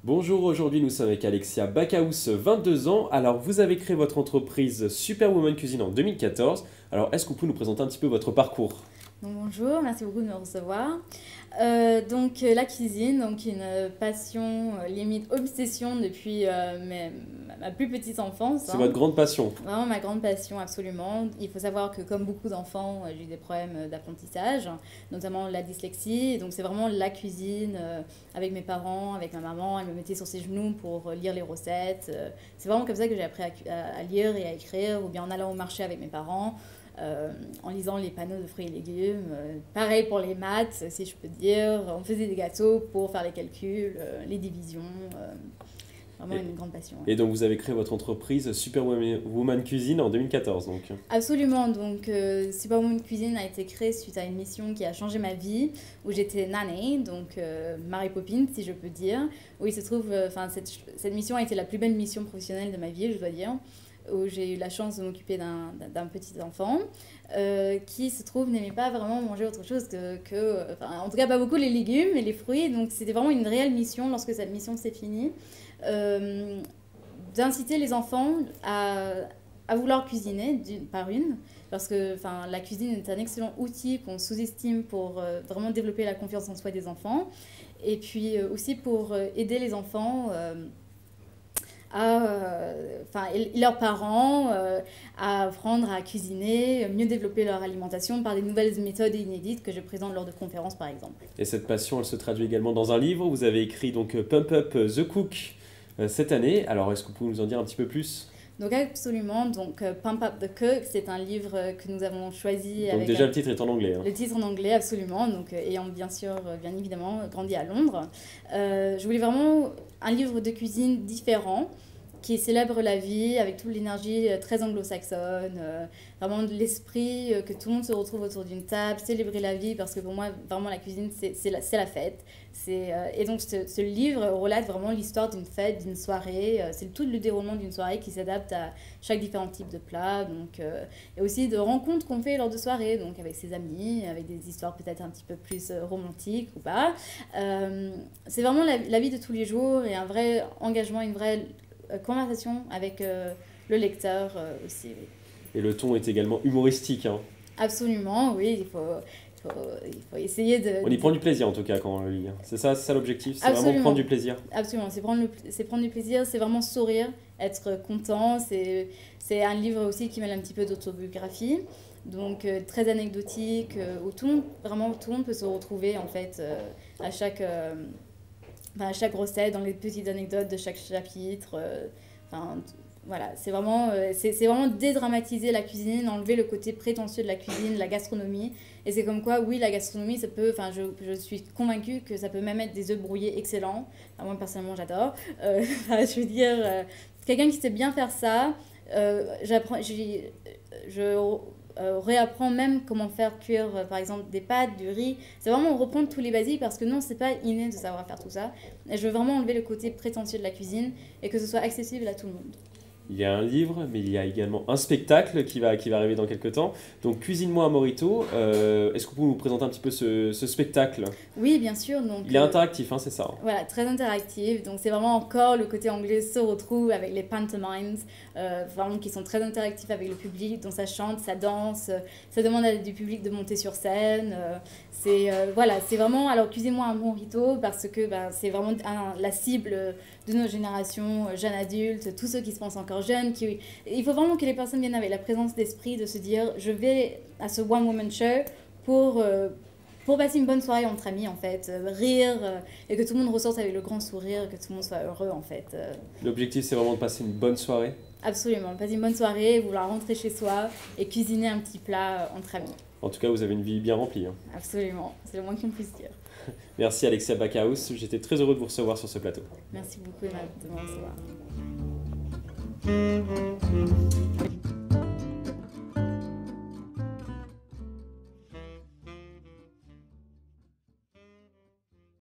Bonjour, aujourd'hui nous sommes avec Alexia Backhaus, 22 ans. Alors vous avez créé votre entreprise Superwoman Cuisine en 2014. Alors est-ce que vous pouvez nous présenter un petit peu votre parcours? Donc, bonjour, merci beaucoup de me recevoir. La cuisine, donc une passion, limite obsession depuis ma plus petite enfance. C'est votre grande passion. Vraiment ma grande passion, absolument. Il faut savoir que comme beaucoup d'enfants, j'ai eu des problèmes d'apprentissage, notamment la dyslexie. Donc c'est vraiment la cuisine avec mes parents, avec ma maman. Elle me mettait sur ses genoux pour lire les recettes. C'est vraiment comme ça que j'ai appris à lire et à écrire, ou bien en allant au marché avec mes parents. En lisant les panneaux de fruits et légumes. Pareil pour les maths, si je peux dire. On faisait des gâteaux pour faire les calculs, les divisions. Vraiment une grande passion. Et donc vous avez créé votre entreprise Superwoman Cuisine en 2014 donc. Absolument, donc Superwoman Cuisine a été créée suite à une mission qui a changé ma vie, où j'étais nanny, donc Mary Poppins si je peux dire, où il se trouve, cette mission a été la plus belle mission professionnelle de ma vie, je dois dire, où j'ai eu la chance de m'occuper d'un petit enfant qui se trouve n'aimait pas vraiment manger autre chose en tout cas pas beaucoup les légumes et les fruits, donc c'était vraiment une réelle mission lorsque cette mission s'est finie, d'inciter les enfants à vouloir cuisiner par une, parce que la cuisine est un excellent outil qu'on sous-estime pour vraiment développer la confiance en soi des enfants, et puis aussi pour aider les enfants et leurs parents à apprendre à cuisiner, mieux développer leur alimentation par des nouvelles méthodes inédites que je présente lors de conférences par exemple. Et cette passion, elle se traduit également dans un livre. Vous avez écrit donc Pump Up the Cook cette année. Alors est-ce que vous pouvez nous en dire un petit peu plus? Donc absolument, donc Pump Up the Cook, c'est un livre que nous avons choisi. Donc déjà le titre est en anglais. Hein. Le titre en anglais, absolument, donc ayant bien évidemment grandi à Londres. Je voulais vraiment un livre de cuisine différent, qui célèbre la vie avec toute l'énergie très anglo-saxonne, vraiment de l'esprit que tout le monde se retrouve autour d'une table, célébrer la vie, parce que pour moi, vraiment, la cuisine, c'est la fête. Et donc, ce livre relate vraiment l'histoire d'une fête, d'une soirée. C'est tout le déroulement d'une soirée qui s'adapte à chaque différent type de plat. Donc, et aussi de rencontres qu'on fait lors de soirées, donc avec ses amis, avec des histoires peut-être un petit peu plus romantiques ou pas. C'est vraiment la vie de tous les jours et un vrai engagement, une vraie conversation avec le lecteur aussi. Oui. Et le ton est également humoristique. Hein. Absolument, oui, il faut essayer de... On y prend du plaisir en tout cas quand on le lit. C'est ça l'objectif, c'est vraiment prendre du plaisir. Absolument, c'est prendre du plaisir, c'est vraiment sourire, être content. C'est un livre aussi qui mêle un petit peu d'autobiographie, donc très anecdotique, où tout le monde peut se retrouver en fait à chaque recette, dans les petites anecdotes de chaque chapitre. Voilà, c'est vraiment dédramatiser la cuisine, enlever le côté prétentieux de la cuisine, la gastronomie. Et c'est comme quoi, oui, la gastronomie, ça peut, je suis convaincue que ça peut même être des œufs brouillés excellents. Moi, personnellement, j'adore. Je veux dire, quelqu'un qui sait bien faire ça, réapprend même comment faire cuire, par exemple, des pâtes, du riz. C'est vraiment reprendre tous les basiques, parce que non, c'est pas inné de savoir faire tout ça. Et je veux vraiment enlever le côté prétentieux de la cuisine et que ce soit accessible à tout le monde. Il y a un livre, mais il y a également un spectacle qui va arriver dans quelques temps. Donc, Cuisine-moi un Morito. Est-ce que vous pouvez nous présenter un petit peu ce spectacle? Oui, bien sûr. Donc, il est interactif, hein, c'est ça? Voilà, très interactif. Donc, c'est vraiment encore le côté anglais se retrouve avec les pantomimes, vraiment qui sont très interactifs avec le public. Donc, ça chante, ça danse, ça demande du public de monter sur scène. C'est vraiment... Alors, Cuisine-moi un Morito, parce que c'est vraiment la cible de nos générations, jeunes adultes, tous ceux qui se pensent encore jeunes. Il faut vraiment que les personnes viennent avec la présence d'esprit de se dire, je vais à ce One Woman Show pour passer une bonne soirée entre amis, en fait, rire, et que tout le monde ressorte avec le grand sourire, que tout le monde soit heureux, en fait. L'objectif, c'est vraiment de passer une bonne soirée? Absolument, passer une bonne soirée, vouloir rentrer chez soi et cuisiner un petit plat entre amis. En tout cas, vous avez une vie bien remplie. Hein. Absolument, c'est le moins qu'on puisse dire. Merci Alexia Backhaus, j'étais très heureux de vous recevoir sur ce plateau. Merci beaucoup de me recevoir.